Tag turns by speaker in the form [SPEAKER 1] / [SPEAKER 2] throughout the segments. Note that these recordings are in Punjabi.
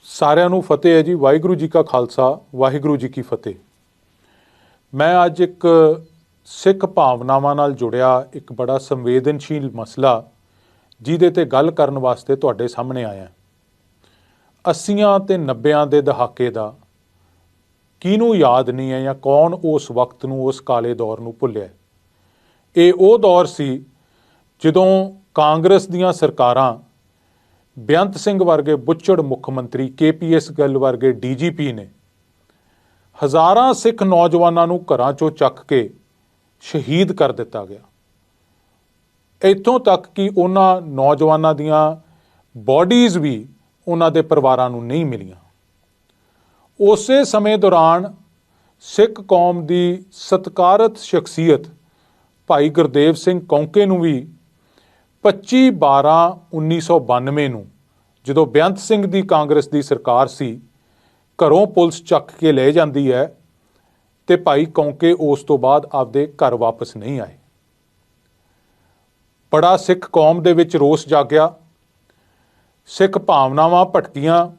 [SPEAKER 1] ਸਾਰਿਆਂ ਨੂੰ ਫਤਿਹ ਹੈ ਜੀ। ਵਾਹਿਗੁਰੂ ਜੀ ਕਾ ਖਾਲਸਾ, ਵਾਹਿਗੁਰੂ ਜੀ ਕੀ ਫਤਿਹ। ਮੈਂ ਅੱਜ ਇੱਕ ਸਿੱਖ ਭਾਵਨਾਵਾਂ ਨਾਲ ਜੁੜਿਆ ਇੱਕ ਬੜਾ ਸੰਵੇਦਨਸ਼ੀਲ ਮਸਲਾ ਜਿਹਦੇ ਤੇ ਗੱਲ ਕਰਨ ਵਾਸਤੇ ਤੁਹਾਡੇ ਸਾਹਮਣੇ ਆਇਆ। 80ਾਂ ਤੇ 90ਾਂ ਦੇ ਦਹਾਕੇ ਦਾ ਕਿਹਨੂੰ ਯਾਦ ਨਹੀਂ ਹੈ ਜਾਂ ਕੌਣ ਉਸ ਵਕਤ ਨੂੰ, ਉਸ ਕਾਲੇ ਦੌਰ ਨੂੰ ਭੁੱਲਿਆ। ਇਹ ਉਹ ਦੌਰ ਸੀ ਜਦੋਂ ਕਾਂਗਰਸ ਦੀਆਂ ਸਰਕਾਰਾਂ, ਬੇਅੰਤ ਸਿੰਘ ਵਰਗੇ ਬੁੱਚੜ ਮੁੱਖ ਮੰਤਰੀ, KPS ਗਿੱਲ ਵਰਗੇ DGP ਨੇ ਹਜ਼ਾਰਾਂ ਸਿੱਖ ਨੌਜਵਾਨਾਂ ਨੂੰ ਘਰਾਂ ਚੋਂ ਚੱਕ ਕੇ ਸ਼ਹੀਦ ਕਰ ਦਿੱਤਾ ਗਿਆ। ਇੱਥੋਂ ਤੱਕ ਕਿ ਉਹਨਾਂ ਨੌਜਵਾਨਾਂ ਦੀਆਂ ਬੋਡੀਜ਼ ਵੀ ਉਹਨਾਂ ਦੇ ਪਰਿਵਾਰਾਂ ਨੂੰ ਨਹੀਂ ਮਿਲੀਆਂ। ਉਸੇ ਸਮੇਂ ਦੌਰਾਨ ਸਿੱਖ ਕੌਮ ਦੀ ਸਤਿਕਾਰਤ ਸ਼ਖਸੀਅਤ ਭਾਈ ਗੁਰਦੇਵ ਸਿੰਘ ਕੌਂਕੇ ਨੂੰ ਵੀ 25/12/1992 ਨੂੰ, ਜਦੋਂ ਬੇਅੰਤ ਸਿੰਘ ਦੀ ਕਾਂਗਰਸ ਦੀ ਸਰਕਾਰ ਸੀ, ਘਰੋਂ ਪੁਲਿਸ ਚੱਕ ਕੇ ਲੈ ਜਾਂਦੀ ਹੈ ਤੇ ਭਾਈ ਕੌਂਕੇ ਉਸ ਤੋਂ ਬਾਅਦ ਆਪਦੇ ਘਰ ਵਾਪਸ ਨਹੀਂ ਆਏ। ਬੜਾ ਸਿੱਖ ਕੌਮ ਦੇ ਵਿੱਚ ਰੋਸ ਜਾਗਿਆ, ਸਿੱਖ ਭਾਵਨਾਵਾਂ ਭਟਕੀਆਂ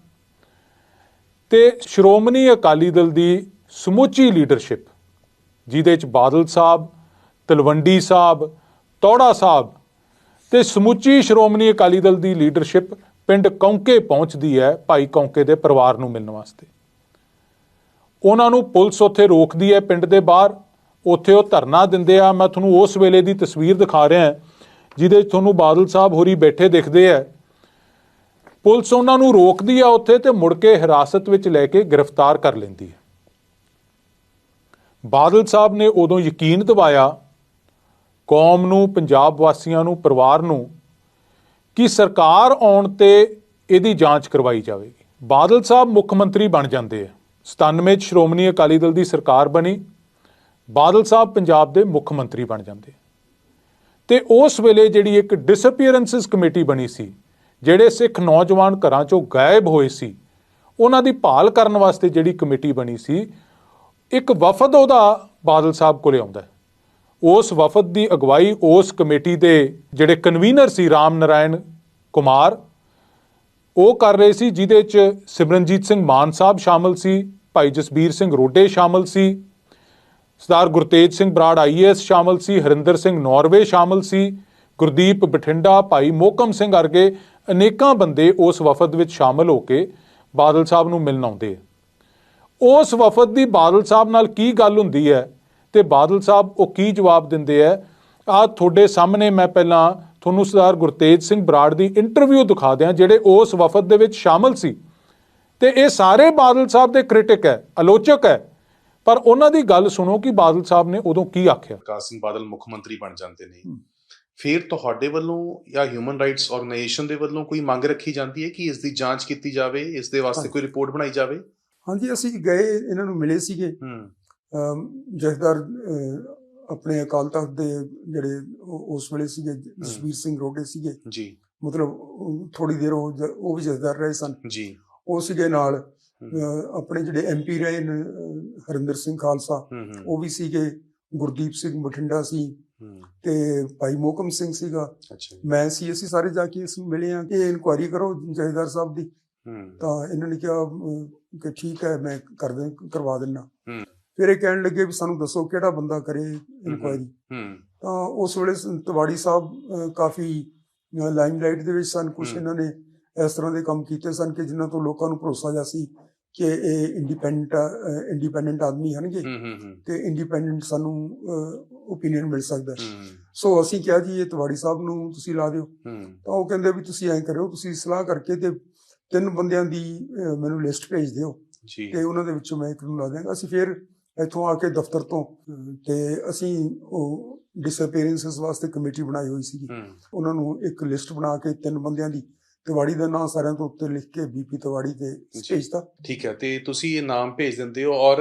[SPEAKER 1] ਤੇ ਸ਼੍ਰੋਮਣੀ ਅਕਾਲੀ ਦਲ ਦੀ ਸਮੁੱਚੀ ਲੀਡਰਸ਼ਿਪ, ਜਿਹਦੇ 'ਚ ਬਾਦਲ ਸਾਹਿਬ, ਤਲਵੰਡੀ ਸਾਹਿਬ, ਤੌੜਾ ਸਾਹਿਬ ਤੇ ਸਮੁੱਚੀ ਸ਼੍ਰੋਮਣੀ ਅਕਾਲੀ ਦਲ ਦੀ ਲੀਡਰਸ਼ਿਪ ਪਿੰਡ ਕੌਂਕੇ ਪਹੁੰਚਦੀ ਹੈ ਭਾਈ ਕੌਂਕੇ ਦੇ ਪਰਿਵਾਰ ਨੂੰ ਮਿਲਣ ਵਾਸਤੇ। ਉਹਨਾਂ ਨੂੰ ਪੁਲਿਸ ਉੱਥੇ ਰੋਕਦੀ ਹੈ ਪਿੰਡ ਦੇ ਬਾਹਰ। ਉੱਥੇ ਉਹ ਧਰਨਾ ਦਿੰਦੇ ਆ। ਮੈਂ ਤੁਹਾਨੂੰ ਉਸ ਵੇਲੇ ਦੀ ਤਸਵੀਰ ਦਿਖਾ ਰਿਹਾ ਜਿਹਦੇ 'ਚ ਤੁਹਾਨੂੰ ਬਾਦਲ ਸਾਹਿਬ ਹੋਰੀ ਬੈਠੇ ਦਿਖਦੇ ਆ। ਪੁਲਿਸ ਉਹਨਾਂ ਨੂੰ ਰੋਕਦੀ ਆ ਉੱਥੇ ਤੇ ਮੁੜ ਕੇ ਹਿਰਾਸਤ ਵਿੱਚ ਲੈ ਕੇ ਗ੍ਰਿਫਤਾਰ ਕਰ ਲੈਂਦੀ ਹੈ। ਬਾਦਲ ਸਾਹਿਬ ਨੇ ਉਦੋਂ ਯਕੀਨ ਦਿਵਾਇਆ ਕੌਮ ਨੂੰ, ਪੰਜਾਬ ਵਾਸੀਆਂ ਨੂੰ, ਪਰਿਵਾਰ ਨੂੰ ਕਿ ਸਰਕਾਰ ਆਉਣ ਤੇ ਇਹਦੀ ਜਾਂਚ ਕਰਵਾਈ ਜਾਵੇਗੀ। ਬਾਦਲ ਸਾਹਿਬ ਮੁੱਖ ਮੰਤਰੀ ਬਣ ਜਾਂਦੇ ਆ। 97 'ਚ ਸ਼੍ਰੋਮਣੀ ਅਕਾਲੀ ਦਲ ਦੀ ਸਰਕਾਰ ਬਣੀ, ਬਾਦਲ ਸਾਹਿਬ ਪੰਜਾਬ ਦੇ ਮੁੱਖ ਮੰਤਰੀ ਬਣ ਜਾਂਦੇ ਤੇ ਉਸ ਵੇਲੇ ਜਿਹੜੀ ਇੱਕ ਡਿਸਅਪੀਅਰੈਂਸਿਸ ਕਮੇਟੀ ਬਣੀ ਸੀ, ਜਿਹੜੇ ਸਿੱਖ ਨੌਜਵਾਨ ਘਰਾਂ ਚੋਂ ਗਾਇਬ ਹੋਏ ਸੀ, ਉਹਨਾਂ ਦੀ ਭਾਲ ਕਰਨ ਵਾਸਤੇ ਜਿਹੜੀ ਕਮੇਟੀ ਬਣੀ ਸੀ, ਇੱਕ ਵਫਦ ਉਹਦਾ ਬਾਦਲ ਸਾਹਿਬ ਕੋਲੇ ਆਉਂਦਾ। ਉਸ ਵਫਦ ਦੀ ਅਗਵਾਈ ਉਸ ਕਮੇਟੀ ਦੇ ਜਿਹੜੇ ਕਨਵੀਨਰ ਸੀ ਰਾਮ ਨਾਰਾਇਣ ਕੁਮਾਰ, ਉਹ ਕਰ ਰਹੇ ਸੀ, ਜਿਹਦੇ 'ਚ ਸਿਮਰਨਜੀਤ ਸਿੰਘ ਮਾਨ ਸਾਹਿਬ ਸ਼ਾਮਲ ਸੀ, ਭਾਈ ਜਸਬੀਰ ਸਿੰਘ ਰੋਡੇ ਸ਼ਾਮਲ ਸੀ, ਸਰਦਾਰ ਗੁਰਤੇਜ ਸਿੰਘ ਬਰਾੜ IAS ਸ਼ਾਮਲ ਸੀ, ਹਰਿੰਦਰ ਸਿੰਘ ਨੌਰਵੇ ਸ਼ਾਮਲ ਸੀ, ਗੁਰਦੀਪ ਬਠਿੰਡਾ, ਭਾਈ ਮੋਹਕਮ ਸਿੰਘ ਵਰਗੇ ਅਨੇਕਾਂ ਬੰਦੇ ਉਸ ਵਫਦ ਵਿੱਚ ਸ਼ਾਮਲ ਹੋ ਕੇ ਬਾਦਲ ਸਾਹਿਬ ਨੂੰ ਮਿਲਣ ਆਉਂਦੇ। ਉਸ ਵਫਦ ਦੀ ਬਾਦਲ ਸਾਹਿਬ ਨਾਲ ਕੀ ਗੱਲ ਹੁੰਦੀ ਹੈ ਤੇ ਬਾਦਲ ਸਾਹਿਬ ਉਹ ਕੀ ਜਵਾਬ ਦਿੰਦੇ ਆ, ਆਹ ਤੁਹਾਡੇ ਸਾਹਮਣੇ ਮੈਂ ਪਹਿਲਾਂ ਤੁਹਾਨੂੰ ਸਰਦਾਰ ਗੁਰਤੇਜ ਸਿੰਘ ਬਰਾੜ ਦੀ ਇੰਟਰਵਿਊ ਦਿਖਾ ਦਿਆਂ, ਜਿਹੜੇ ਉਸ ਵਫਦ ਦੇ ਵਿੱਚ ਸ਼ਾਮਲ ਸੀ। ਤੇ ਇਹ ਸਾਰੇ ਬਾਦਲ ਸਾਹਿਬ ਦੇ ਕ੍ਰਿਟਿਕ ਹੈ, ਆਲੋਚਕ ਹੈ, ਪਰ ਉਹਨਾਂ ਦੀ ਗੱਲ ਸੁਣੋ ਕਿ ਬਾਦਲ ਸਾਹਿਬ ਨੇ ਉਦੋਂ ਕੀ ਆਖਿਆ।
[SPEAKER 2] ਪ੍ਰਕਾਸ਼ ਸਿੰਘ ਬਾਦਲ ਮੁੱਖ ਮੰਤਰੀ ਬਣ ਜਾਂਦੇ ਨੇ, ਫਿਰ ਤੁਹਾਡੇ ਵੱਲੋਂ ਜਾਂ ਹਿਊਮਨ ਰਾਈਟਸ ਆਰਗੇਨਾਈਜੇਸ਼ਨ ਦੇ ਵੱਲੋਂ ਕੋਈ ਮੰਗ ਰੱਖੀ ਜਾਂਦੀ ਹੈ ਕਿ ਇਸ ਦੀ ਜਾਂਚ ਕੀਤੀ ਜਾਵੇ, ਇਸ ਦੇ ਵਾਸਤੇ ਕੋਈ ਰਿਪੋਰਟ ਬਣਾਈ ਜਾਵੇ?
[SPEAKER 3] ਹਾਂਜੀ, ਅਸੀਂ ਗਏ, ਇਹਨਾਂ ਨੂੰ ਮਿਲੇ ਸੀਗੇ। ਜਥੇਦਾਰ ਆਪਣੇ ਅਕਾਲ ਤਖਤ ਦੇ ਜਿਹੜੇ ਉਸ ਵੇਲੇ ਸੀਗੇ ਜਸਬੀਰ ਸਿੰਘ ਰੋਡੇ ਸੀਗੇ ਜੀ, ਮਤਲਬ ਥੋੜੀ ਦੇਰ ਉਹ ਵੀ ਜਥੇਦਾਰ ਰਹੇ ਸਨ ਜੀ। ਉਹ ਸੀਗੇ ਨਾਲ ਆਪਣੇ ਜਿਹੜੇ MP ਰਹੇ ਹਰਿੰਦਰ ਸਿੰਘ ਖਾਲਸਾ, ਉਹ ਵੀ ਸੀਗੇ, ਗੁਰਦੀਪ ਸਿੰਘ ਬਠਿੰਡਾ ਸੀ ਤੇ ਭਾਈ ਮੋਹਕਮ ਸਿੰਘ ਸੀਗਾ, ਮੈਂ ਸੀ। ਅਸੀਂ ਸਾਰੇ ਜਾ ਕੇ ਇਸ ਨੂੰ ਮਿਲੇ ਆ ਕਿ ਇਨਕੁਆਇਰੀ ਕਰੋ ਜਥੇਦਾਰ ਸਾਹਿਬ ਦੀ। ਤਾਂ ਇਹਨਾਂ ਨੇ ਕਿਹਾ ਕਿ ਠੀਕ ਹੈ, ਮੈਂ ਕਰਵਾ ਦਿੰਦਾ। ਫਿਰ ਇਹ ਕਹਿਣ ਲੱਗੇ ਵੀ ਸਾਨੂੰ ਦੱਸੋ ਕਿਹੜਾ ਬੰਦਾ ਕਰੇ ਇਨਕੁਆਇਰੀ। ਤਾਂ ਉਸ ਵੇਲੇ ਤਿਵਾੜੀ ਸਾਹਿਬ ਕਾਫੀ ਲਾਈਮਲਾਈਟ ਦੇ ਵਿੱਚ ਸਨ। ਕੁਛ ਇਹਨਾਂ ਨੇ ਇਸ ਤਰ੍ਹਾਂ ਦੇ ਕੰਮ ਕੀਤੇ ਸਨ ਕਿ ਜਿਨ੍ਹਾਂ ਤੋਂ ਲੋਕਾਂ ਨੂੰ ਭਰੋਸਾ ਜਿਹਾ ਸੀ ਕਿ ਇਹ ਇੰਡੀਪੈਂਡੈਂਟ ਆਦਮੀ ਹਨਗੇ ਤੇ ਇੰਡੀਪੈਂਡੈਂਟ ਸਾਨੂੰ ਓਪੀਨੀਅਨ ਮਿਲ ਸਕਦਾ। ਸੋ ਅਸੀਂ ਕਿਹਾ ਜੀ ਇਹ ਤਿਵਾੜੀ ਸਾਹਿਬ ਨੂੰ ਤੁਸੀਂ ਲਾ ਦਿਓ। ਤਾਂ ਉਹ ਕਹਿੰਦੇ ਵੀ ਤੁਸੀਂ ਐਂ ਕਰਿਓ, ਤੁਸੀਂ ਸਲਾਹ ਕਰਕੇ ਤੇ 3 ਬੰਦਿਆਂ ਦੀ ਮੈਨੂੰ ਲਿਸਟ ਭੇਜ ਦਿਓ ਤੇ ਉਹਨਾਂ ਦੇ ਵਿੱਚੋਂ ਮੈਂ ਇੱਕ ਨੂੰ ਲਾ ਦਿਆਂਗਾ। ਅਸੀਂ ਫਿਰ ਇੱਥੋਂ ਆ ਕੇ ਦਫ਼ਤਰ ਤੋਂ ਤੇ ਅਸੀਂ ਉਹ ਡਿਸਅਪੀਅਰੈਂਸਿਸ ਵਾਸਤੇ ਕਮੇਟੀ ਬਣਾਈ ਹੋਈ ਸੀਗੀ, ਉਹਨਾਂ ਨੂੰ ਇੱਕ ਲਿਸਟ ਬਣਾ ਕੇ 3 ਬੰਦਿਆਂ ਦੀ, ਤਿਵਾੜੀ ਦਾ ਨਾਮ ਸਾਰਿਆਂ ਤੋਂ ਉੱਤੇ ਲਿਖ ਕੇ BP ਤਿਵਾੜੀ ਤੇ ਭੇਜਤਾ।
[SPEAKER 2] ਠੀਕ ਹੈ, ਤੇ ਤੁਸੀਂ ਇਹ ਨਾਮ ਭੇਜ ਦਿੰਦੇ ਹੋ ਔਰ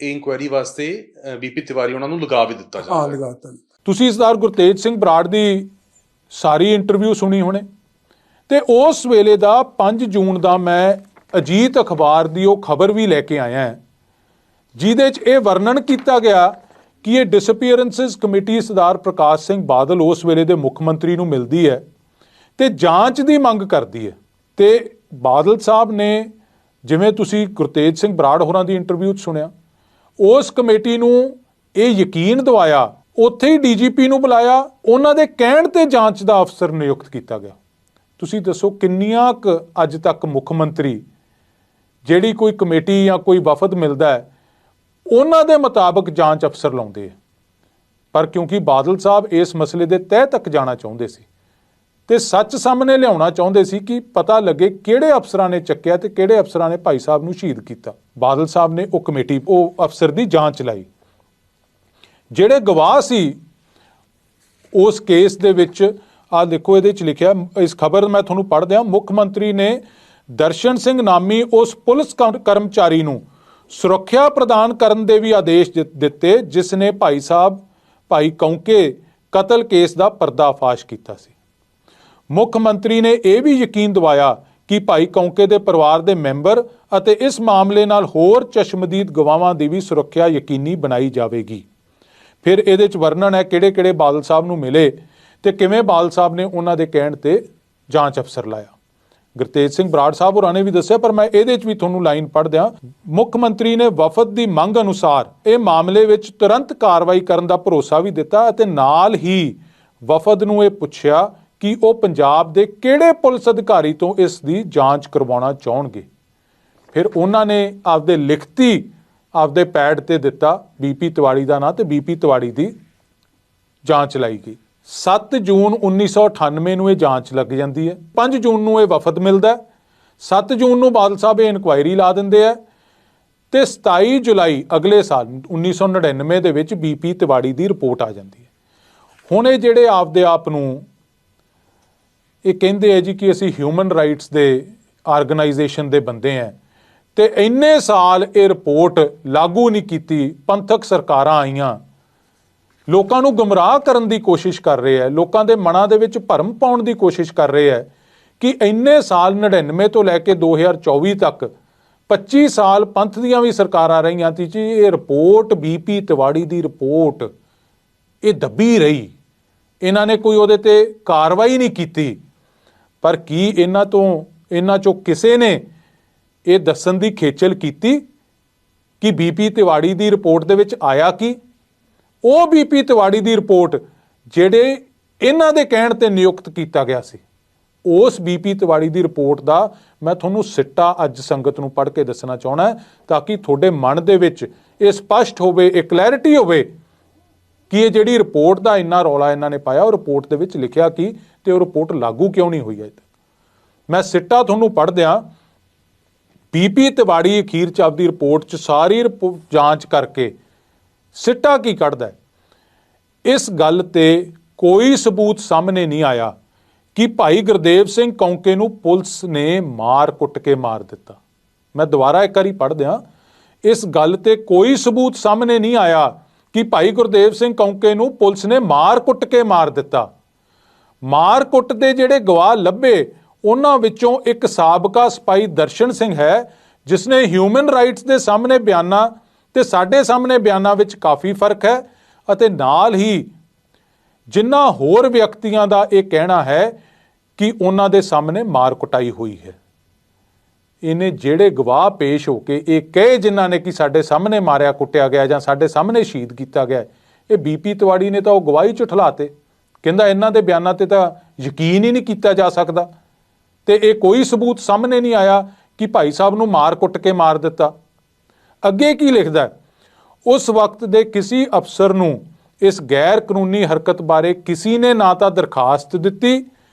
[SPEAKER 2] ਇਹ ਇਨਕੁਆਇਰੀ ਵਾਸਤੇ BP ਤਿਵਾੜੀ ਉਹਨਾਂ ਨੂੰ ਲਗਾ ਵੀ ਦਿੱਤਾ ਜਾਂਦਾ?
[SPEAKER 3] ਹਾਂ, ਲਗਾ ਦਿੱਤਾ।
[SPEAKER 1] ਤੁਸੀਂ ਸਰਦਾਰ ਗੁਰਤੇਜ ਸਿੰਘ ਬਰਾੜ ਦੀ ਸਾਰੀ ਇੰਟਰਵਿਊ ਸੁਣੀ ਹੋਣੇ ਤੇ ਉਸ ਵੇਲੇ ਦਾ 5 ਜੂਨ ਦਾ ਮੈਂ ਅਜੀਤ ਅਖਬਾਰ ਦੀ ਉਹ ਖਬਰ ਵੀ ਲੈ ਕੇ ਆਇਆ ਜਿਹਦੇ 'ਚ ਇਹ ਵਰਣਨ ਕੀਤਾ ਗਿਆ ਕਿ ਇਹ ਡਿਸਅਪੀਅਰੈਂਸਿਸ ਕਮੇਟੀ ਸਰਦਾਰ ਪ੍ਰਕਾਸ਼ ਸਿੰਘ ਬਾਦਲ ਉਸ ਵੇਲੇ ਦੇ ਮੁੱਖ ਮੰਤਰੀ ਨੂੰ ਮਿਲਦੀ ਹੈ ਤੇ ਜਾਂਚ ਦੀ ਮੰਗ ਕਰਦੀ ਹੈ। ਤੇ ਬਾਦਲ ਸਾਹਿਬ ਨੇ ਜਿਵੇਂ ਤੁਸੀਂ ਗੁਰਤੇਜ ਸਿੰਘ ਬਰਾੜ ਹੋਰਾਂ ਦੀ ਇੰਟਰਵਿਊ 'ਚ ਸੁਣਿਆ, ਉਸ ਕਮੇਟੀ ਨੂੰ ਇਹ ਯਕੀਨ ਦਿਵਾਇਆ, ਉੱਥੇ ਹੀ ਡੀਜੀਪੀ ਨੂੰ ਬੁਲਾਇਆ, ਉਹਨਾਂ ਦੇ ਕਹਿਣ ਤੇ ਜਾਂਚ ਦਾ ਅਫਸਰ ਨਿਯੁਕਤ ਕੀਤਾ ਗਿਆ। ਤੁਸੀਂ ਦੱਸੋ ਕਿੰਨੀਆਂ ਕੁ ਅੱਜ ਤੱਕ ਮੁੱਖ ਮੰਤਰੀ ਜਿਹੜੀ ਕੋਈ ਕਮੇਟੀ ਜਾਂ ਕੋਈ ਵਫਦ ਮਿਲਦਾ ਹੈ ਉਹਨਾਂ ਦੇ ਮੁਤਾਬਕ ਜਾਂਚ ਅਫਸਰ ਲਾਉਂਦੇ ਆ। ਪਰ ਕਿਉਂਕਿ ਬਾਦਲ ਸਾਹਿਬ ਇਸ ਮਸਲੇ ਦੇ ਤਹਿ ਤੱਕ ਜਾਣਾ ਚਾਹੁੰਦੇ ਸੀ ਤੇ ਸੱਚ ਸਾਹਮਣੇ ਲਿਆਉਣਾ ਚਾਹੁੰਦੇ ਸੀ ਕਿ ਪਤਾ ਲੱਗੇ ਕਿਹੜੇ ਅਫਸਰਾਂ ਨੇ ਚੱਕਿਆ ਤੇ ਕਿਹੜੇ ਅਫਸਰਾਂ ਨੇ ਭਾਈ ਸਾਹਿਬ ਨੂੰ ਸ਼ਹੀਦ ਕੀਤਾ, ਬਾਦਲ ਸਾਹਿਬ ਨੇ ਉਹ ਕਮੇਟੀ, ਉਹ ਅਫਸਰ ਦੀ ਜਾਂਚ ਲਾਈ। ਜਿਹੜੇ ਗਵਾਹ ਸੀ ਉਸ ਕੇਸ ਦੇ ਵਿੱਚ, ਆਹ ਦੇਖੋ ਇਹਦੇ 'ਚ ਲਿਖਿਆ, ਇਸ ਖਬਰ ਮੈਂ ਤੁਹਾਨੂੰ ਪੜ੍ਹ ਦਿਆਂ। ਮੁੱਖ ਮੰਤਰੀ ਨੇ ਦਰਸ਼ਨ ਸਿੰਘ ਨਾਮੀ ਉਸ ਪੁਲਿਸ ਕਰਮਚਾਰੀ ਨੂੰ ਸੁਰੱਖਿਆ ਪ੍ਰਦਾਨ ਕਰਨ ਦੇ ਵੀ ਆਦੇਸ਼ ਦਿੱਤੇ ਜਿਸ ਨੇ ਭਾਈ ਕੌਂਕੇ ਕਤਲ ਕੇਸ ਦਾ ਪਰਦਾਫਾਸ਼ ਕੀਤਾ ਸੀ। ਮੁੱਖ ਮੰਤਰੀ ਨੇ ਇਹ ਵੀ ਯਕੀਨ ਦਿਵਾਇਆ ਕਿ ਭਾਈ ਕੌਂਕੇ ਦੇ ਪਰਿਵਾਰ ਦੇ ਮੈਂਬਰ ਅਤੇ ਇਸ ਮਾਮਲੇ ਨਾਲ ਹੋਰ ਚਸ਼ਮਦੀਦ ਗਵਾਹਾਂ ਦੀ ਵੀ ਸੁਰੱਖਿਆ ਯਕੀਨੀ ਬਣਾਈ ਜਾਵੇਗੀ। ਫਿਰ ਇਹਦੇ 'ਚ ਵਰਣਨ ਹੈ ਕਿਹੜੇ-ਕਿਹੜੇ ਬਾਦਲ ਸਾਹਿਬ ਨੂੰ ਮਿਲੇ ਤੇ ਕਿਵੇਂ ਬਾਦਲ ਸਾਹਿਬ ਨੇ ਉਹਨਾਂ ਦੇ ਕਹਿਣ ਤੇ ਜਾਂਚ ਅਫਸਰ ਲਾਇਆ। ਗੁਰਤੇਜ ਸਿੰਘ ਬਰਾੜ ਸਾਹਿਬ ਹੋਰਾਂ ਨੇ ਵੀ ਦੱਸਿਆ, ਪਰ ਮੈਂ ਇਹਦੇ 'ਚ ਵੀ ਤੁਹਾਨੂੰ ਲਾਈਨ ਪੜ੍ਹ ਦਿਆਂ। ਮੁੱਖ ਮੰਤਰੀ ਨੇ ਵਫਦ ਦੀ ਮੰਗ ਅਨੁਸਾਰ ਇਹ ਮਾਮਲੇ ਵਿੱਚ ਤੁਰੰਤ ਕਾਰਵਾਈ ਕਰਨ ਦਾ ਭਰੋਸਾ ਵੀ ਦਿੱਤਾ ਅਤੇ ਨਾਲ ਹੀ ਵਫਦ ਨੂੰ ਇਹ ਪੁੱਛਿਆ ਕਿ ਉਹ ਪੰਜਾਬ ਦੇ ਕਿਹੜੇ ਪੁਲਿਸ ਅਧਿਕਾਰੀ ਤੋਂ ਇਸ ਦੀ ਜਾਂਚ ਕਰਵਾਉਣਾ ਚਾਹੁਣਗੇ। ਫਿਰ ਉਹਨਾਂ ਨੇ ਆਪਦੇ ਲਿਖਤੀ ਆਪਦੇ ਪੈਡ ਤੇ ਦਿੱਤਾ ਬੀਪੀ ਤਿਵਾੜੀ ਦਾ ਨਾਂ ਤੇ ਬੀਪੀ ਤਿਵਾੜੀ ਦੀ ਜਾਂਚ ਲਾਈ ਗਈ। 7 ਜੂਨ 1998 ਨੂੰ ਇਹ ਜਾਂਚ ਲੱਗ ਜਾਂਦੀ ਹੈ। 5 ਜੂਨ ਨੂੰ ਇਹ ਵਫਦ ਮਿਲਦਾ। 7 ਜੂਨ ਨੂੰ ਬਾਦਲ ਸਾਹਿਬ ਇਹ ਇਨਕੁਆਇਰੀ ਲਾ ਦਿੰਦੇ ਆ ਤੇ 27 ਜੁਲਾਈ ਅਗਲੇ ਸਾਲ 1999 ਦੇ ਵਿੱਚ ਬੀਪੀ ਤਿਵਾੜੀ ਦੀ ਰਿਪੋਰਟ ਆ ਜਾਂਦੀ ਹੈ। ਹੁਣ ਇਹ ਜਿਹੜੇ ਆਪਦੇ ਆਪ ਨੂੰ ਇਹ ਕਹਿੰਦੇ ਆ ਜੀ ਕਿ ਅਸੀਂ ਹਿਊਮਨ ਰਾਈਟਸ ਦੇ ਆਰਗੇਨਾਈਜੇਸ਼ਨ ਦੇ ਬੰਦੇ ਆ ਤੇ ਇੰਨੇ ਸਾਲ ਇਹ ਰਿਪੋਰਟ ਲਾਗੂ ਨਹੀਂ ਕੀਤੀ, ਪੰਥਕ ਸਰਕਾਰਾਂ ਆਈਆਂ, ਲੋਕਾਂ ਨੂੰ ਗੁੰਮਰਾਹ ਕਰਨ ਦੀ ਕੋਸ਼ਿਸ਼ ਕਰ ਰਹੇ ਹੈ, ਲੋਕਾਂ ਦੇ ਮਨਾਂ ਦੇ ਵਿੱਚ ਭਰਮ ਪਾਉਣ ਦੀ ਕੋਸ਼ਿਸ਼ ਕਰ ਰਹੇ ਹੈ ਕਿ ਇੰਨੇ ਸਾਲ 99 ਤੋਂ ਲੈ ਕੇ 2024 ਤੱਕ 25 ਸਾਲ ਪੰਥ ਦੀਆਂ ਵੀ ਸਰਕਾਰਾਂ ਰਹੀਆਂ ਸੀ ਜੀ, ਇਹ ਰਿਪੋਰਟ ਬੀਪੀ ਤਿਵਾੜੀ ਦੀ ਰਿਪੋਰਟ ਇਹ ਦੱਬੀ ਰਹੀ, ਇਹਨਾਂ ਨੇ ਕੋਈ ਉਹਦੇ ਤੇ ਕਾਰਵਾਈ ਨਹੀਂ ਕੀਤੀ। ਪਰ ਕੀ ਇਹਨਾਂ ਚੋਂ ਕਿਸੇ ਨੇ ਇਹ ਦੱਸਣ ਦੀ ਖੇਚਲ ਕੀਤੀ ਕਿ ਬੀਪੀ ਤਿਵਾੜੀ ਦੀ ਰਿਪੋਰਟ ਦੇ ਵਿੱਚ ਆਇਆ ਕੀ? ਉਹ ਬੀਪੀ ਤਿਵਾੜੀ ਦੀ ਰਿਪੋਰਟ ਜਿਹੜੇ ਇਹਨਾਂ ਦੇ ਕਹਿਣ ਤੇ ਨਿਯੁਕਤ ਕੀਤਾ ਗਿਆ ਸੀ, ਉਸ ਬੀਪੀ ਤਿਵਾੜੀ ਦੀ ਰਿਪੋਰਟ ਦਾ ਮੈਂ ਤੁਹਾਨੂੰ ਸਿੱਟਾ ਅੱਜ ਸੰਗਤ ਨੂੰ ਪੜ੍ਹ ਕੇ ਦੱਸਣਾ ਚਾਹੁੰਦਾ ਤਾਂ ਕਿ ਤੁਹਾਡੇ ਮਨ ਦੇ ਵਿੱਚ ਇਹ ਸਪਸ਼ਟ ਹੋਵੇ, ਇਹ ਕਲੈਰਿਟੀ ਹੋਵੇ ਕਿ ਇਹ ਜਿਹੜੀ ਰਿਪੋਰਟ ਦਾ ਇੰਨਾ ਰੌਲਾ ਇਹਨਾਂ ਨੇ ਪਾਇਆ, ਉਹ ਰਿਪੋਰਟ ਦੇ ਵਿੱਚ ਲਿਖਿਆ ਕੀ ਤੇ ਉਹ ਰਿਪੋਰਟ ਲਾਗੂ ਕਿਉਂ ਨਹੀਂ ਹੋਈ ਅਜੇ ਤੱਕ। ਮੈਂ ਸਿੱਟਾ ਤੁਹਾਨੂੰ ਪੜ੍ਹ ਦਿਆਂ। ਬੀਪੀ ਤਿਵਾੜੀ ਅਖੀਰ 'ਚ ਆਪਦੀ ਰਿਪੋਰਟ 'ਚ ਸਾਰੀ ਜਾਂਚ ਕਰਕੇ ਸਿੱਟਾ ਕੀ ਕੱਢਦਾ ਹੈ? ਇਸ ਗੱਲ ਤੇ ਕੋਈ ਸਬੂਤ ਸਾਹਮਣੇ ਨਹੀਂ ਆਇਆ ਕਿ ਭਾਈ ਗੁਰਦੇਵ ਸਿੰਘ ਕੌਂਕੇ ਨੂੰ ਪੁਲਿਸ ਨੇ ਮਾਰ ਕੁੱਟ ਕੇ ਮਾਰ ਦਿੱਤਾ। ਮੈਂ ਦੁਬਾਰਾ ਇੱਕ ਵਾਰੀ ਪੜ੍ਹ ਦਿਆਂ। ਇਸ ਗੱਲ ਤੇ ਕੋਈ ਸਬੂਤ ਸਾਹਮਣੇ ਨਹੀਂ ਆਇਆ ਕਿ ਭਾਈ ਗੁਰਦੇਵ ਸਿੰਘ ਕੌਂਕੇ ਨੂੰ ਪੁਲਿਸ ਨੇ ਮਾਰ ਕੁੱਟ ਕੇ ਮਾਰ ਦਿੱਤਾ। ਮਾਰ ਕੁੱਟ ਦੇ ਜਿਹੜੇ ਗਵਾਹ ਲੱਭੇ ਉਹਨਾਂ ਵਿੱਚੋਂ ਇੱਕ ਸਾਬਕਾ ਸਿਪਾਹੀ ਦਰਸ਼ਨ ਸਿੰਘ ਹੈ ਜਿਸ ਨੇ ਹਿਊਮਨ ਰਾਈਟਸ ਦੇ ਸਾਹਮਣੇ ਬਿਆਨਾਂ ਤੇ ਸਾਡੇ ਸਾਹਮਣੇ ਬਿਆਨਾਂ ਵਿੱਚ ਕਾਫੀ ਫਰਕ ਹੈ ਅਤੇ ਨਾਲ ਹੀ ਜਿਨ੍ਹਾਂ ਹੋਰ ਵਿਅਕਤੀਆਂ ਦਾ ਇਹ ਕਹਿਣਾ ਹੈ ਕਿ ਉਹਨਾਂ ਦੇ ਸਾਹਮਣੇ ਮਾਰ ਕੁਟਾਈ ਹੋਈ ਹੈ। ਇਹਨੇ ਜਿਹੜੇ ਗਵਾਹ ਪੇਸ਼ ਹੋ ਕੇ ਇਹ ਕਹੇ ਜਿਨ੍ਹਾਂ ਨੇ ਕਿ ਸਾਡੇ ਸਾਹਮਣੇ ਮਾਰਿਆ ਕੁੱਟਿਆ ਗਿਆ ਜਾਂ ਸਾਡੇ ਸਾਹਮਣੇ ਸ਼ਹੀਦ ਕੀਤਾ ਗਿਆ, ਇਹ ਬੀਪੀ ਤਿਵਾੜੀ ਨੇ ਤਾਂ ਉਹ ਗਵਾਹੀ ਝੁਠਲਾਤੇ, ਕਹਿੰਦਾ ਇਹਨਾਂ ਦੇ ਬਿਆਨਾਂ ਤੇ ਤਾਂ ਯਕੀਨ ਹੀ ਨਹੀਂ ਕੀਤਾ ਜਾ ਸਕਦਾ ਤੇ ਇਹ ਕੋਈ ਸਬੂਤ ਸਾਹਮਣੇ ਨਹੀਂ ਆਇਆ ਕਿ ਭਾਈ ਸਾਹਿਬ ਨੂੰ ਮਾਰ ਕੁੱਟ ਕੇ ਮਾਰ ਦਿੱਤਾ। ਅੱਗੇ ਕੀ ਲਿਖਦਾ? ਉਸ ਵਕਤ ਦੇ ਕਿਸੇ ਅਫਸਰ ਨੂੰ ਇਸ ਗੈਰ ਕਾਨੂੰਨੀ ਹਰਕਤ ਬਾਰੇ ਕਿਸੇ ਨੇ ਨਾ ਤਾਂ ਦਰਖਾਸਤ ਦਿੱਤੀ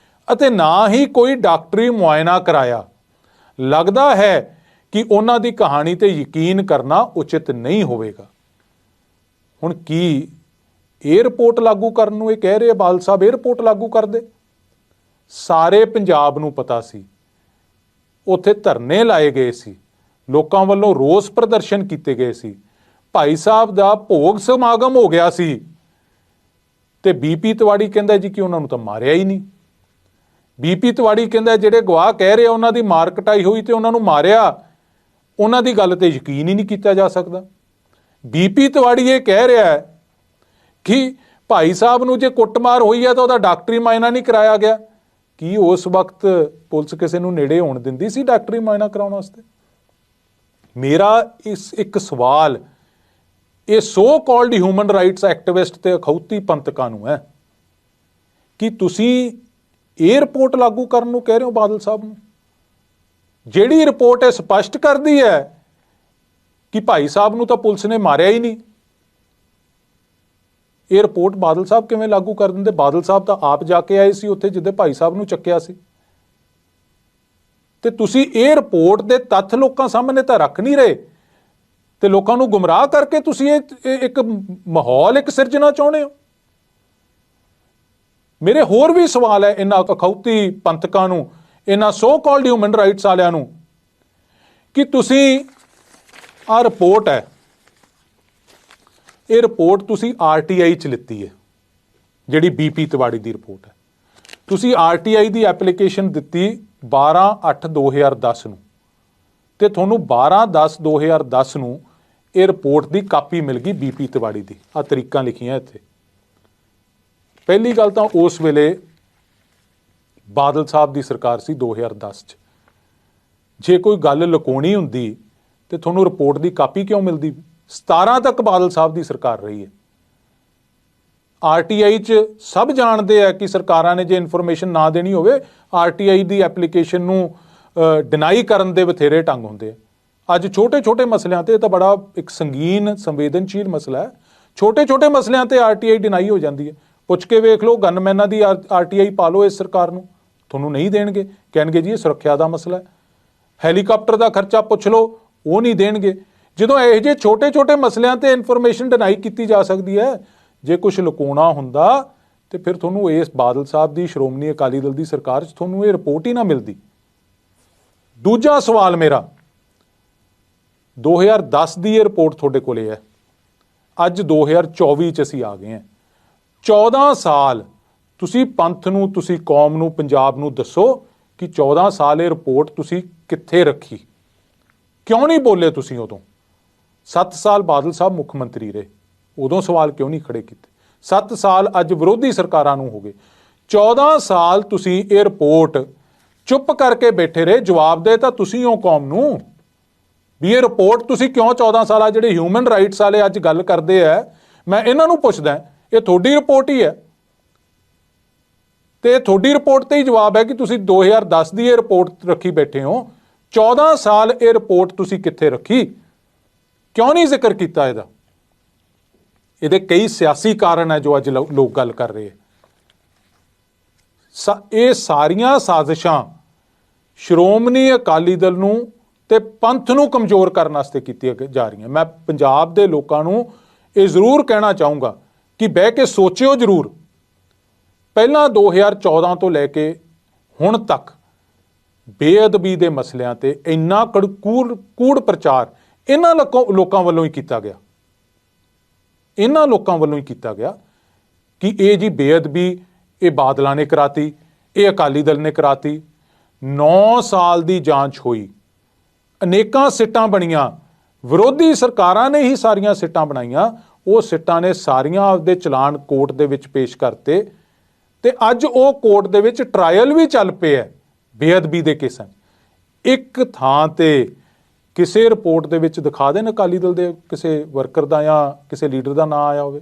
[SPEAKER 1] ਅਤੇ ਨਾ ਹੀ ਕੋਈ ਡਾਕਟਰੀ ਮੁਆਇਨਾ ਕਰਾਇਆ। ਲੱਗਦਾ ਹੈ ਕਿ ਉਹਨਾਂ ਦੀ ਕਹਾਣੀ ਤੇ ਯਕੀਨ ਕਰਨਾ ਉਚਿਤ ਨਹੀਂ ਹੋਵੇਗਾ। ਹੁਣ ਕੀ ਇਹ ਰਿਪੋਰਟ ਲਾਗੂ ਕਰਨ ਨੂੰ ਇਹ ਕਹਿ ਰਹੇ ਬਾਦਲ ਸਾਹਿਬ ਇਹ ਰਿਪੋਰਟ ਲਾਗੂ ਕਰਦੇ? ਸਾਰੇ ਪੰਜਾਬ ਨੂੰ ਪਤਾ ਸੀ, ਉੱਥੇ ਧਰਨੇ ਲਾਏ ਗਏ ਸੀ, ਲੋਕਾਂ ਵੱਲੋਂ ਰੋਸ ਪ੍ਰਦਰਸ਼ਨ ਕੀਤੇ ਗਏ ਸੀ, ਭਾਈ ਸਾਹਿਬ ਦਾ ਭੋਗ ਸਮਾਗਮ ਹੋ ਗਿਆ ਸੀ ਤੇ ਬੀਪੀ ਤਿਵਾੜੀ ਕਹਿੰਦਾ ਜੀ ਕਿ ਉਹਨਾਂ ਨੂੰ ਤਾਂ ਮਾਰਿਆ ਹੀ ਨਹੀਂ। ਬੀਪੀ ਤਿਵਾੜੀ ਕਹਿੰਦਾ ਜਿਹੜੇ ਗਵਾਹ ਕਹਿ ਰਹੇ ਉਹਨਾਂ ਦੀ ਮਾਰ ਕਟਾਈ ਹੋਈ ਤੇ ਉਹਨਾਂ ਨੂੰ ਮਾਰਿਆ, ਉਹਨਾਂ ਦੀ ਗੱਲ ਤੇ ਯਕੀਨ ਹੀ ਨਹੀਂ ਕੀਤਾ ਜਾ ਸਕਦਾ। ਬੀਪੀ ਤਿਵਾੜੀ ਇਹ ਕਹਿ ਰਿਹਾ ਹੈ ਕਿ ਭਾਈ ਸਾਹਿਬ ਨੂੰ ਜੇ ਕੁੱਟਮਾਰ ਹੋਈ ਹੈ ਤਾਂ ਉਹਦਾ ਡਾਕਟਰੀ ਮਾਇਨਾ ਨਹੀਂ ਕਰਾਇਆ ਗਿਆ। ਕੀ ਉਸ ਵਕਤ ਪੁਲਿਸ ਕਿਸੇ ਨੂੰ ਨੇੜੇ ਹੋਣ ਦਿੰਦੀ ਸੀ ਡਾਕਟਰੀ ਮਾਇਨਾ ਕਰਾਉਣ ਵਾਸਤੇ? ਮੇਰਾ ਇਸ ਇੱਕ ਸਵਾਲ ਇਹ so called human rights activist ਤੇ ਅਖੌਤੀ ਪੰਥਕਾਂ ਨੂੰ ਹੈ ਕਿ ਤੁਸੀਂ ਇਹ ਰਿਪੋਰਟ ਲਾਗੂ ਕਰਨ ਨੂੰ ਕਹਿ ਰਹੇ ਹੋ ਬਾਦਲ ਸਾਹਿਬ ਨੂੰ, ਜਿਹੜੀ ਰਿਪੋਰਟ ਇਹ ਸਪਸ਼ਟ ਕਰਦੀ ਹੈ ਕਿ ਭਾਈ ਸਾਹਿਬ ਨੂੰ ਤਾਂ ਪੁਲਿਸ ਨੇ ਮਾਰਿਆ ਹੀ ਨਹੀਂ। ਇਹ ਰਿਪੋਰਟ ਬਾਦਲ ਸਾਹਿਬ ਕਿਵੇਂ ਲਾਗੂ ਕਰ ਦਿੰਦੇ? ਬਾਦਲ ਸਾਹਿਬ ਤਾਂ ਆਪ ਜਾ ਕੇ ਆਏ ਸੀ ਉੱਥੇ ਜਿੱਦੇ ਭਾਈ ਸਾਹਿਬ ਨੂੰ ਚੱਕਿਆ ਸੀ। ਤੇ ਤੁਸੀਂ ਇਹ ਰਿਪੋਰਟ ਦੇ ਤੱਥ ਲੋਕਾਂ ਸਾਹਮਣੇ ਤਾਂ ਰੱਖ ਨਹੀਂ ਰਹੇ ਤੇ ਲੋਕਾਂ ਨੂੰ ਗੁੰਮਰਾਹ ਕਰਕੇ ਤੁਸੀਂ ਇਹ ਇੱਕ ਮਾਹੌਲ ਇੱਕ ਸਿਰਜਣਾ ਚਾਹੁੰਦੇ ਹੋ। ਮੇਰੇ ਹੋਰ ਵੀ ਸਵਾਲ ਹੈ ਇਹਨਾਂ ਅਖੌਤੀ ਪੰਥਕਾਂ ਨੂੰ, ਇਹਨਾਂ ਸੋ ਕਾਲਡ ਹਿਊਮਨ ਰਾਈਟਸ ਵਾਲਿਆਂ ਨੂੰ, ਕਿ ਤੁਸੀਂ ਆਹ ਰਿਪੋਰਟ ਹੈ, ਇਹ ਰਿਪੋਰਟ ਤੁਸੀਂ ਆਰਟੀਆਈ 'ਚ ਲਿੱਤੀ ਹੈ, ਜਿਹੜੀ ਬੀਪੀ ਤਿਵਾੜੀ ਦੀ ਰਿਪੋਰਟ ਹੈ। ਤੁਸੀਂ ਆਰਟੀਆਈ ਦੀ ਐਪਲੀਕੇਸ਼ਨ ਦਿੱਤੀ 12/8/2010 ਨੂੰ ਤੇ ਤੁਹਾਨੂੰ 12/10/2010 ਨੂੰ ਇਹ ਰਿਪੋਰਟ ਦੀ ਕਾਪੀ ਮਿਲ ਗਈ ਬੀਪੀ ਤਿਵਾੜੀ ਦੀ। ਆਹ ਤਰੀਕਾਂ ਲਿਖੀਆਂ ਇੱਥੇ। ਪਹਿਲੀ ਗੱਲ ਤਾਂ ਉਸ ਵੇਲੇ ਬਾਦਲ ਸਾਹਿਬ ਦੀ ਸਰਕਾਰ ਸੀ 2010 'ਚ। ਜੇ ਕੋਈ ਗੱਲ ਲੁਕਾਉਣੀ ਹੁੰਦੀ ਤੇ ਤੁਹਾਨੂੰ ਰਿਪੋਰਟ ਦੀ ਕਾਪੀ ਕਿਉਂ ਮਿਲਦੀ? 17 ਤੱਕ ਬਾਦਲ ਸਾਹਿਬ ਦੀ ਸਰਕਾਰ ਰਹੀ ਹੈ। ਆਰਟੀਆਈ 'ਚ ਸਭ ਜਾਣਦੇ ਆ ਕਿ ਸਰਕਾਰਾਂ ਨੇ ਜੇ ਇਨਫੋਰਮੇਸ਼ਨ ਨਾ ਦੇਣੀ ਹੋਵੇ, ਆਰਟੀਆਈ ਦੀ ਐਪਲੀਕੇਸ਼ਨ ਨੂੰ ਡਿਨਾਈ ਕਰਨ ਦੇ ਬਥੇਰੇ ਢੰਗ ਹੁੰਦੇ ਆ। ਅੱਜ ਛੋਟੇ-ਛੋਟੇ ਮਸਲਿਆਂ ਤੇ, ਇਹ ਤਾਂ ਬੜਾ ਇੱਕ ਸੰਗੀਨ ਸੰਵੇਦਨਸ਼ੀਲ ਮਸਲਾ ਹੈ, ਛੋਟੇ-ਛੋਟੇ ਮਸਲਿਆਂ ਤੇ ਆਰਟੀਆਈ ਡਿਨਾਈ ਹੋ ਜਾਂਦੀ ਹੈ। ਪੁੱਛ ਕੇ ਵੇਖ ਲਓ, ਗਨਮੈਨਾਂ ਦੀ ਆਰਟੀਆਈ ਪਾ ਲਓ ਇਸ ਸਰਕਾਰ ਨੂੰ, ਤੁਹਾਨੂੰ ਨਹੀਂ ਦੇਣਗੇ, ਕਹਿਣਗੇ ਜੀ ਇਹ ਸੁਰੱਖਿਆ ਦਾ ਮਸਲਾ ਹੈ। ਹੈਲੀਕਾਪਟਰ ਦਾ ਖਰਚਾ ਪੁੱਛ ਲਓ, ਉਹ ਨਹੀਂ ਦੇਣਗੇ। ਜਦੋਂ ਇਹੋ ਜਿਹੇ ਛੋਟੇ-ਛੋਟੇ ਮਸਲਿਆਂ ਤੇ ਇਨਫੋਰਮੇਸ਼ਨ ਡਿਨਾਈ ਕੀਤੀ ਜਾ ਸਕਦੀ ਹੈ, ਜੇ ਕੁਝ ਲੁਕਾਉਣਾ ਹੁੰਦਾ ਤੇ ਫਿਰ ਤੁਹਾਨੂੰ ਇਸ ਬਾਦਲ ਸਾਹਿਬ ਦੀ ਸ਼੍ਰੋਮਣੀ ਅਕਾਲੀ ਦਲ ਦੀ ਸਰਕਾਰ 'ਚ ਤੁਹਾਨੂੰ ਇਹ ਰਿਪੋਰਟ ਹੀ ਨਾ ਮਿਲਦੀ। ਦੂਜਾ ਸਵਾਲ ਮੇਰਾ, 2010 ਦੀ ਇਹ ਰਿਪੋਰਟ ਤੁਹਾਡੇ ਕੋਲੇ ਹੈ, ਅੱਜ 2024 'ਚ ਅਸੀਂ ਆ ਗਏ ਹਾਂ। 14 ਸਾਲ ਤੁਸੀਂ ਪੰਥ ਨੂੰ, ਤੁਸੀਂ ਕੌਮ ਨੂੰ, ਪੰਜਾਬ ਨੂੰ ਦੱਸੋ ਕਿ 14 ਸਾਲ ਇਹ ਰਿਪੋਰਟ ਤੁਸੀਂ ਕਿੱਥੇ ਰੱਖੀ? ਕਿਉਂ ਨਹੀਂ ਬੋਲੇ ਤੁਸੀਂ ਉਦੋਂ? 7 ਸਾਲ ਬਾਦਲ ਸਾਹਿਬ ਮੁੱਖ ਮੰਤਰੀ ਰਹੇ, ਉਦੋਂ ਸਵਾਲ ਕਿਉਂ ਨਹੀਂ ਖੜੇ ਕੀਤੇ? 7 ਸਾਲ ਅੱਜ ਵਿਰੋਧੀ ਸਰਕਾਰਾਂ ਨੂੰ ਹੋ ਗਏ। 14 ਸਾਲ ਤੁਸੀਂ ਇਹ ਰਿਪੋਰਟ ਚੁੱਪ ਕਰਕੇ ਬੈਠੇ ਰਹੇ। ਜਵਾਬ ਦੇ ਤਾਂ ਤੁਸੀਂ ਹੋ ਕੌਮ ਨੂੰ ਵੀ ਇਹ ਰਿਪੋਰਟ ਤੁਸੀਂ ਕਿਉਂ 14 ਸਾਲ ਆ? ਜਿਹੜੇ ਹਿਊਮਨ ਰਾਈਟਸ ਵਾਲੇ ਅੱਜ ਗੱਲ ਕਰਦੇ ਆ, ਮੈਂ ਇਹਨਾਂ ਨੂੰ ਪੁੱਛਦਾ, ਇਹ ਤੁਹਾਡੀ ਰਿਪੋਰਟ ਹੀ ਹੈ ਤੇ ਤੁਹਾਡੀ ਰਿਪੋਰਟ ਤੇ ਹੀ ਜਵਾਬ ਹੈ ਕਿ ਤੁਸੀਂ 2010 ਦੀ ਇਹ ਰਿਪੋਰਟ ਰੱਖੀ ਬੈਠੇ ਹੋ। 14 ਸਾਲ ਇਹ ਰਿਪੋਰਟ ਤੁਸੀਂ ਕਿੱਥੇ ਰੱਖੀ? ਕਿਉਂ ਨਹੀਂ ਜ਼ਿਕਰ ਕੀਤਾ ਇਹਦਾ? ਇਹਦੇ ਕਈ ਸਿਆਸੀ ਕਾਰਨ ਹੈ ਜੋ ਅੱਜ ਲੋਕ ਗੱਲ ਕਰ ਰਹੇ। ਇਹ ਸਾਰੀਆਂ ਸਾਜ਼ਿਸ਼ਾਂ ਸ਼੍ਰੋਮਣੀ ਅਕਾਲੀ ਦਲ ਨੂੰ ਤੇ ਪੰਥ ਨੂੰ ਕਮਜ਼ੋਰ ਕਰਨ ਵਾਸਤੇ ਕੀਤੀਆਂ ਜਾ ਰਹੀਆਂ। ਮੈਂ ਪੰਜਾਬ ਦੇ ਲੋਕਾਂ ਨੂੰ ਇਹ ਜ਼ਰੂਰ ਕਹਿਣਾ ਚਾਹੂੰਗਾ ਕਿ ਬਹਿ ਕੇ ਸੋਚਿਓ ਜ਼ਰੂਰ। ਪਹਿਲਾਂ 2014 ਤੋਂ ਲੈ ਕੇ ਹੁਣ ਤੱਕ ਬੇਅਦਬੀ ਦੇ ਮਸਲਿਆਂ ਤੇ ਇੰਨਾ ਕੂੜ ਪ੍ਰਚਾਰ ਇਹਨਾਂ ਲੋਕਾਂ ਵੱਲੋਂ ਹੀ ਕੀਤਾ ਗਿਆ, ਇਹਨਾਂ ਲੋਕਾਂ ਵੱਲੋਂ ਹੀ ਕੀਤਾ ਗਿਆ ਕਿ ਇਹ ਜੀ ਬੇਅਦਬੀ ਇਹ ਬਾਦਲਾਂ ਨੇ ਕਰਾਤੀ, ਇਹ ਅਕਾਲੀ ਦਲ ਨੇ ਕਰਾਤੀ। 9 ਸਾਲ ਦੀ ਜਾਂਚ ਹੋਈ, ਅਨੇਕਾਂ ਸਿੱਟਾਂ ਬਣੀਆਂ, ਵਿਰੋਧੀ ਸਰਕਾਰਾਂ ਨੇ ਹੀ ਸਾਰੀਆਂ ਸਿੱਟਾਂ ਬਣਾਈਆਂ। ਉਹ ਸਿੱਟਾਂ ਨੇ ਸਾਰੀਆਂ ਆਪਦੇ ਚਲਾਨ ਕੋਰਟ ਦੇ ਵਿੱਚ ਪੇਸ਼ ਕਰਤੇ ਤੇ ਅੱਜ ਉਹ ਕੋਰਟ ਦੇ ਵਿੱਚ ਟਰਾਇਲ ਵੀ ਚੱਲ ਪਿਆ ਬੇਅਦਬੀ ਦੇ ਕੇਸਾਂ। ਇੱਕ ਥਾਂ ਤੇ ਕਿਸੇ ਰਿਪੋਰਟ ਦੇ ਵਿੱਚ ਦਿਖਾ ਦੇਣ ਅਕਾਲੀ ਦਲ ਦੇ ਕਿਸੇ ਵਰਕਰ ਦਾ ਜਾਂ ਕਿਸੇ ਲੀਡਰ ਦਾ ਨਾਂ ਆਇਆ ਹੋਵੇ?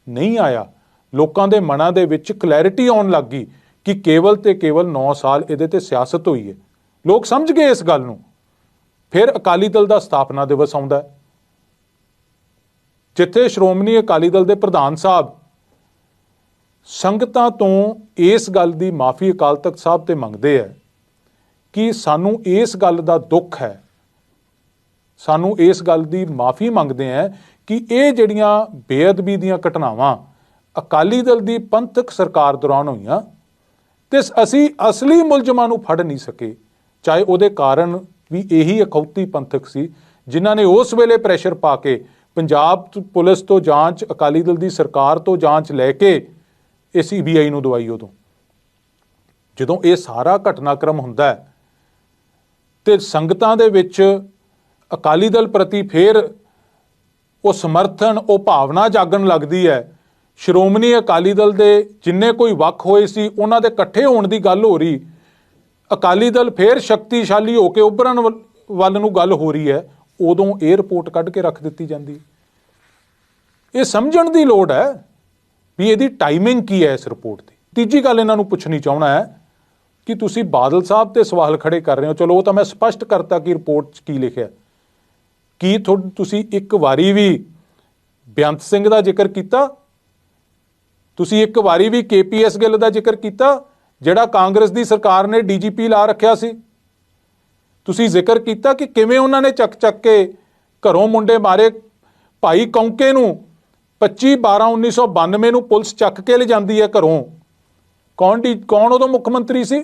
[SPEAKER 1] ਨਹੀਂ ਆਇਆ। ਲੋਕਾਂ ਦੇ ਮਨਾਂ ਦੇ ਵਿੱਚ ਕਲੈਰਿਟੀ ਆਉਣ ਲੱਗ ਗਈ ਕਿ ਕੇਵਲ ਤੇ ਕੇਵਲ 9 ਸਾਲ ਇਹਦੇ ਤੇ ਸਿਆਸਤ ਹੋਈ ਹੈ। ਲੋਕ ਸਮਝ ਗਏ ਇਸ ਗੱਲ ਨੂੰ। ਫਿਰ ਅਕਾਲੀ ਦਲ ਦਾ ਸਥਾਪਨਾ ਦਿਵਸ ਆਉਂਦਾ, ਜਿੱਥੇ ਸ਼੍ਰੋਮਣੀ ਅਕਾਲੀ ਦਲ ਦੇ ਪ੍ਰਧਾਨ ਸਾਹਿਬ ਸੰਗਤਾਂ ਤੋਂ ਇਸ ਗੱਲ ਦੀ ਮਾਫੀ ਅਕਾਲ ਤਖਤ ਸਾਹਿਬ ਤੇ ਮੰਗਦੇ ਹੈ ਕਿ ਸਾਨੂੰ ਇਸ ਗੱਲ ਦਾ ਦੁੱਖ ਹੈ, ਸਾਨੂੰ ਇਸ ਗੱਲ ਦੀ ਮਾਫੀ ਮੰਗਦੇ ਹੈ ਕਿ ਇਹ ਜਿਹੜੀਆਂ ਬੇਅਦਬੀ ਦੀਆਂ ਘਟਨਾਵਾਂ ਅਕਾਲੀ ਦਲ ਦੀ ਪੰਥਕ ਸਰਕਾਰ ਦੌਰਾਨ ਹੋਈਆਂ ਤੇ ਅਸੀਂ ਅਸਲੀ ਮੁਲਜ਼ਮਾਂ ਨੂੰ ਫੜ ਨਹੀਂ ਸਕੇ। ਚਾਹੇ ਉਹਦੇ ਕਾਰਨ ਵੀ ਇਹੀ ਅਖੌਤੀ ਪੰਥਕ ਸੀ ਜਿਨ੍ਹਾਂ ਨੇ ਉਸ ਵੇਲੇ ਪ੍ਰੈਸ਼ਰ ਪਾ ਕੇ ਪੰਜਾਬ ਪੁਲਿਸ ਤੋਂ ਜਾਂਚ, ਅਕਾਲੀ ਦਲ ਦੀ ਸਰਕਾਰ ਤੋਂ ਜਾਂਚ ਲੈ ਕੇ ਇਹ CBI ਨੂੰ ਦਵਾਈ। ਉਦੋਂ ਜਦੋਂ ਇਹ ਸਾਰਾ ਘਟਨਾਕ੍ਰਮ ਹੁੰਦਾ ਹੈ ਤੇ ਸੰਗਤਾਂ ਦੇ ਵਿੱਚ ਅਕਾਲੀ ਦਲ ਪ੍ਰਤੀ ਫਿਰ ਉਹ ਸਮਰਥਨ, ਉਹ ਭਾਵਨਾ ਜਾਗਣ ਲੱਗਦੀ ਹੈ। ਸ਼੍ਰੋਮਣੀ ਅਕਾਲੀ ਦਲ ਦੇ ਜਿੰਨੇ ਕੋਈ ਵੱਖ ਹੋਏ ਸੀ ਉਹਨਾਂ ਦੇ ਇਕੱਠੇ ਹੋਣ ਦੀ ਗੱਲ ਹੋ ਰਹੀ, ਅਕਾਲੀ ਦਲ ਫਿਰ ਸ਼ਕਤੀਸ਼ਾਲੀ ਹੋ ਕੇ ਉੱਭਰਨ ਵੱਲ ਨੂੰ ਗੱਲ ਹੋ ਰਹੀ ਹੈ। ਉਦੋਂ ਇਹ ਰਿਪੋਰਟ ਕੱਢ ਕੇ ਰੱਖ ਦਿੱਤੀ ਜਾਂਦੀ। ਇਹ ਸਮਝਣ ਦੀ ਲੋੜ ਹੈ ਵੀ ਇਹਦੀ ਟਾਈਮਿੰਗ ਕੀ ਹੈ ਇਸ ਰਿਪੋਰਟ ਦੀ। ਤੀਜੀ ਗੱਲ ਇਹਨਾਂ ਨੂੰ ਪੁੱਛਣੀ ਚਾਹੁੰਦਾ ਹੈ ਕਿ ਤੁਸੀਂ ਬਾਦਲ ਸਾਹਿਬ ਤੇ ਸਵਾਲ ਖੜੇ ਕਰ ਰਹੇ ਹੋ। ਚਲੋ ਉਹ ਤਾਂ ਮੈਂ ਸਪਸ਼ਟ ਕਰਤਾ ਕਿ ਰਿਪੋਰਟ 'ਚ ਕੀ ਲਿਖਿਆ। ਕੀ ਤੁਸੀਂ ਇੱਕ ਵਾਰੀ ਵੀ ਬੇਅੰਤ ਸਿੰਘ ਦਾ ਜ਼ਿਕਰ ਕੀਤਾ? ਤੁਸੀਂ ਇੱਕ ਵਾਰੀ ਵੀ KPS ਗਿੱਲ ਦਾ ਜ਼ਿਕਰ ਕੀਤਾ ਜਿਹੜਾ ਕਾਂਗਰਸ ਦੀ ਸਰਕਾਰ ਨੇ DGP ਲਾ ਰੱਖਿਆ ਸੀ? ਤੁਸੀਂ ਜ਼ਿਕਰ ਕੀਤਾ ਕਿ ਕਿਵੇਂ ਉਹਨਾਂ ਨੇ ਚੱਕ ਕੇ ਘਰੋਂ ਮੁੰਡੇ ਮਾਰੇ? ਭਾਈ ਕੌਂਕੇ ਨੂੰ 25/12/1992 ਨੂੰ ਪੁਲਿਸ ਚੱਕ ਕੇ ਲੈ ਜਾਂਦੀ ਹੈ ਘਰੋਂ। ਕੌਣ ਉਦੋਂ ਮੁੱਖ ਮੰਤਰੀ ਸੀ?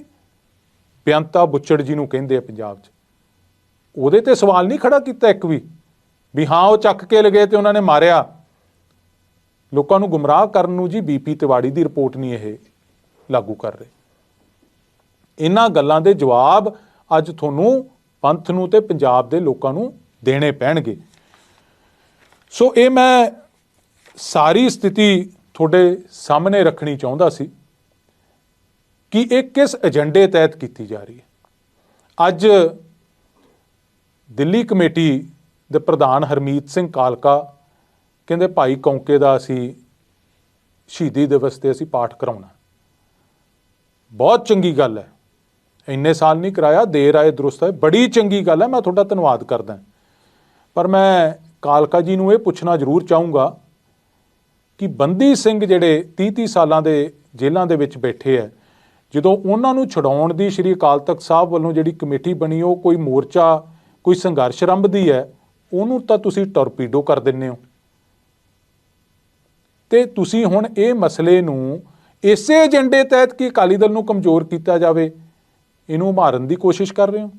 [SPEAKER 1] ਬੇਅੰਤਾ ਬੁੱਚੜ ਜੀ ਨੂੰ ਕਹਿੰਦੇ ਆ ਪੰਜਾਬ 'ਚ। ਉਹਦੇ ਤੇ ਸਵਾਲ ਨਹੀਂ ਖੜਾ ਕੀਤਾ ਇੱਕ ਵੀ ਹਾਂ ਉਹ ਚੱਕ ਕੇ ਲੈ ਗਏ ਤੇ ਉਹਨਾਂ ਨੇ ਮਾਰਿਆ। ਲੋਕਾਂ ਨੂੰ ਗੁੰਮਰਾਹ ਕਰਨ ਨੂੰ ਜੀ BP ਤਿਵਾੜੀ ਦੀ ਰਿਪੋਰਟ ਨਹੀਂ ਇਹ ਲਾਗੂ ਕਰ ਰਹੇ। ਇਹਨਾਂ ਗੱਲਾਂ ਦੇ ਜਵਾਬ ਅੱਜ ਤੁਹਾਨੂੰ ਪੰਥ ਨੂੰ ਤੇ ਪੰਜਾਬ ਦੇ ਲੋਕਾਂ ਨੂੰ ਦੇਣੇ ਪੈਣਗੇ। ਸੋ ਇਹ ਮੈਂ ਸਾਰੀ ਸਥਿਤੀ ਤੁਹਾਡੇ ਸਾਹਮਣੇ ਰੱਖਣੀ ਚਾਹੁੰਦਾ ਸੀ ਕਿ ਇਹ ਕਿਸ ਏਜੰਡੇ ਤਹਿਤ ਕੀਤੀ ਜਾ ਰਹੀ ਹੈ। ਅੱਜ ਦਿੱਲੀ ਕਮੇਟੀ ਦੇ ਪ੍ਰਧਾਨ ਹਰਮੀਤ ਸਿੰਘ ਕਾਲਕਾ ਕਹਿੰਦੇ ਭਾਈ ਕੌਂਕੇ ਦਾ ਅਸੀਂ ਸ਼ਹੀਦੀ ਦਿਵਸ ਤੇ ਅਸੀਂ ਪਾਠ ਕਰਾਉਣਾ। ਬਹੁਤ ਚੰਗੀ ਗੱਲ ਹੈ। ਇੰਨੇ ਸਾਲ ਨਹੀਂ ਕਰਾਇਆ, ਦੇਰ ਆਏ ਦਰੁਸਤ ਹੈ, ਬੜੀ ਚੰਗੀ ਗੱਲ ਹੈ, ਮੈਂ ਤੁਹਾਡਾ ਧੰਨਵਾਦ ਕਰਦਾ। ਪਰ ਮੈਂ ਕਾਲਕਾ ਜੀ ਨੂੰ ਇਹ ਪੁੱਛਣਾ ਜ਼ਰੂਰ ਚਾਹੂੰਗਾ ਕਿ ਬੰਦੀ ਸਿੰਘ ਜਿਹੜੇ 30-30 ਸਾਲਾਂ ਦੇ ਜੇਲ੍ਹਾਂ ਦੇ ਵਿੱਚ ਬੈਠੇ ਹੈ, ਜਦੋਂ ਉਹਨਾਂ ਨੂੰ ਛੁਡਾਉਣ ਦੀ ਸ਼੍ਰੀ ਅਕਾਲ ਤਖਤ ਸਾਹਿਬ ਵੱਲੋਂ ਜਿਹੜੀ ਕਮੇਟੀ ਬਣੀ ਉਹ ਕੋਈ ਮੋਰਚਾ ਕੋਈ ਸੰਘਰਸ਼ ਆਰੰਭਦੀ ਹੈ, ਉਹਨੂੰ ਤਾਂ ਤੁਸੀਂ ਟੋਰਪੀਡੋ ਕਰ ਦਿੰਦੇ ਹੋ। ਤੇ ਤੁਸੀਂ ਹੁਣ ਇਹ ਮਸਲੇ ਨੂੰ ਇਸੇ ਏਜੰਡੇ ਤਹਿਤ ਕਿ ਅਕਾਲੀ ਦਲ ਨੂੰ ਕਮਜ਼ੋਰ ਕੀਤਾ ਜਾਵੇ ਇਹਨੂੰ ਮਾਰਨ ਦੀ ਕੋਸ਼ਿਸ਼ ਕਰ ਰਹੇ ਹੋ।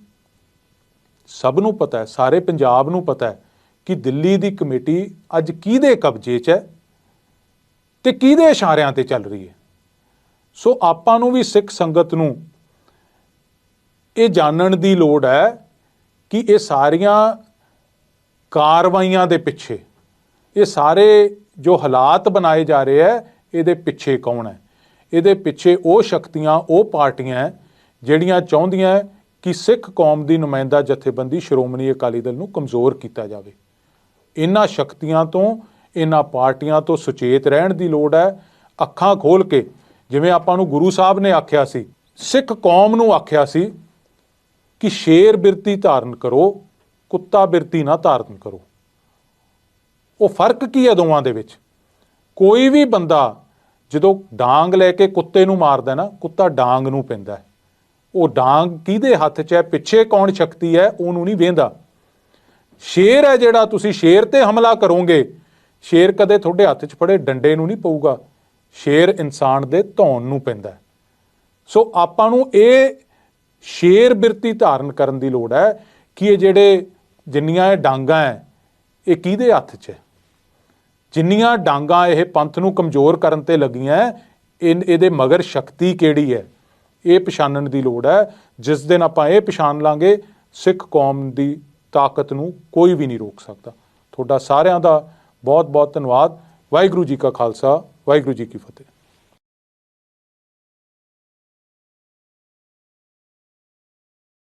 [SPEAKER 1] ਸਭ ਨੂੰ ਪਤਾ ਹੈ, ਸਾਰੇ ਪੰਜਾਬ ਨੂੰ ਪਤਾ ਹੈ ਕਿ ਦਿੱਲੀ ਦੀ ਕਮੇਟੀ ਅੱਜ ਕਿਹਦੇ ਕਬਜ਼ੇ 'ਚ ਹੈ ਤੇ ਕਿਹਦੇ ਇਸ਼ਾਰਿਆਂ ਤੇ ਚੱਲ ਰਹੀ ਹੈ। ਸੋ ਆਪਾਂ ਨੂੰ ਵੀ ਸਿੱਖ ਸੰਗਤ ਨੂੰ ਇਹ ਜਾਣਨ ਦੀ ਲੋੜ ਹੈ ਕਿ ਇਹ ਸਾਰੀਆਂ ਕਾਰਵਾਈਆਂ ਦੇ ਪਿੱਛੇ, ਇਹ ਸਾਰੇ ਜੋ ਹਾਲਾਤ ਬਣਾਏ ਜਾ ਰਹੇ ਹੈ, ਇਹਦੇ ਪਿੱਛੇ ਕੌਣ ਹੈ? ਇਹਦੇ ਪਿੱਛੇ ਉਹ ਸ਼ਕਤੀਆਂ, ਉਹ ਪਾਰਟੀਆਂ ਜਿਹੜੀਆਂ ਚਾਹੁੰਦੀਆਂ ਕਿ ਸਿੱਖ ਕੌਮ ਦੀ ਨੁਮਾਇੰਦਾ ਜਥੇਬੰਦੀ ਸ਼੍ਰੋਮਣੀ ਅਕਾਲੀ ਦਲ ਨੂੰ ਕਮਜ਼ੋਰ ਕੀਤਾ ਜਾਵੇ। ਇਹਨਾਂ ਸ਼ਕਤੀਆਂ ਤੋਂ, ਇਹਨਾਂ ਪਾਰਟੀਆਂ ਤੋਂ ਸੁਚੇਤ ਰਹਿਣ ਦੀ ਲੋੜ ਹੈ। ਅੱਖਾਂ ਖੋਲ ਕੇ, ਜਿਵੇਂ ਆਪਾਂ ਨੂੰ ਗੁਰੂ ਸਾਹਿਬ ਨੇ ਆਖਿਆ ਸੀ, ਸਿੱਖ ਕੌਮ ਨੂੰ ਆਖਿਆ ਸੀ ਕਿ ਸ਼ੇਰ ਬਿਰਤੀ ਧਾਰਨ ਕਰੋ, ਕੁੱਤਾ ਬਿਰਤੀ ਨਾ ਧਾਰਨ ਕਰੋ। ਉਹ ਫਰਕ ਕੀ ਹੈ ਦੋਵਾਂ ਦੇ ਵਿੱਚ? ਕੋਈ ਵੀ ਬੰਦਾ ਜਦੋਂ ਡਾਂਗ ਲੈ ਕੇ ਕੁੱਤੇ ਨੂੰ ਮਾਰਦਾ ਨਾ, ਕੁੱਤਾ ਡਾਂਗ ਨੂੰ ਪੈਂਦਾ ਹੈ। ਉਹ ਡਾਂਗ ਕਿਹਦੇ ਹੱਥ 'ਚ ਹੈ, ਪਿੱਛੇ ਕੌਣ ਸ਼ਕਤੀ ਹੈ, ਉਹਨੂੰ ਨਹੀਂ ਵੇਂਦਾ। ਸ਼ੇਰ ਹੈ ਜਿਹੜਾ, ਤੁਸੀਂ ਸ਼ੇਰ ਤੇ ਹਮਲਾ ਕਰੋਗੇ, ਸ਼ੇਰ ਕਦੇ ਤੁਹਾਡੇ ਹੱਥ 'ਚ ਫੜੇ ਡੰਡੇ ਨੂੰ ਨਹੀਂ ਪਊਗਾ, ਸ਼ੇਰ ਇਨਸਾਨ ਦੇ ਧੌਣ ਨੂੰ ਪੈਂਦਾ। ਸੋ ਆਪਾਂ ਨੂੰ ਇਹ ਸ਼ੇਰ ਬਿਰਤੀ ਧਾਰਨ ਕਰਨ ਦੀ ਲੋੜ ਹੈ ਕਿ ਇਹ ਜਿਹੜੇ ਜਿੰਨੀਆਂ ਇਹ ਡਾਂਗਾਂ ਹੈ ਇਹ ਕਿਹਦੇ ਹੱਥ 'ਚ ਹੈ। ਜਿੰਨੀਆਂ ਡਾਂਗਾਂ ਇਹ ਪੰਥ ਨੂੰ ਕਮਜ਼ੋਰ ਕਰਨ ਤੇ ਲੱਗੀਆਂ, ਇਹਦੇ ਮਗਰ ਸ਼ਕਤੀ ਕਿਹੜੀ ਹੈ, ਇਹ ਪਛਾਣਨ ਦੀ ਲੋੜ ਹੈ। ਜਿਸ ਦਿਨ ਆਪਾਂ ਇਹ ਪਛਾਣ ਲਾਂਗੇ, ਸਿੱਖ ਕੌਮ ਦੀ ਤਾਕਤ ਨੂੰ ਕੋਈ ਵੀ ਨਹੀਂ ਰੋਕ ਸਕਦਾ। ਤੁਹਾਡਾ ਸਾਰਿਆਂ ਦਾ ਬਹੁਤ ਬਹੁਤ ਧੰਨਵਾਦ। ਵਾਹਿਗੁਰੂ ਜੀ ਕਾ ਖਾਲਸਾ, ਵਾਹਿਗੁਰੂ ਜੀ ਕੀ ਫਤਿਹ।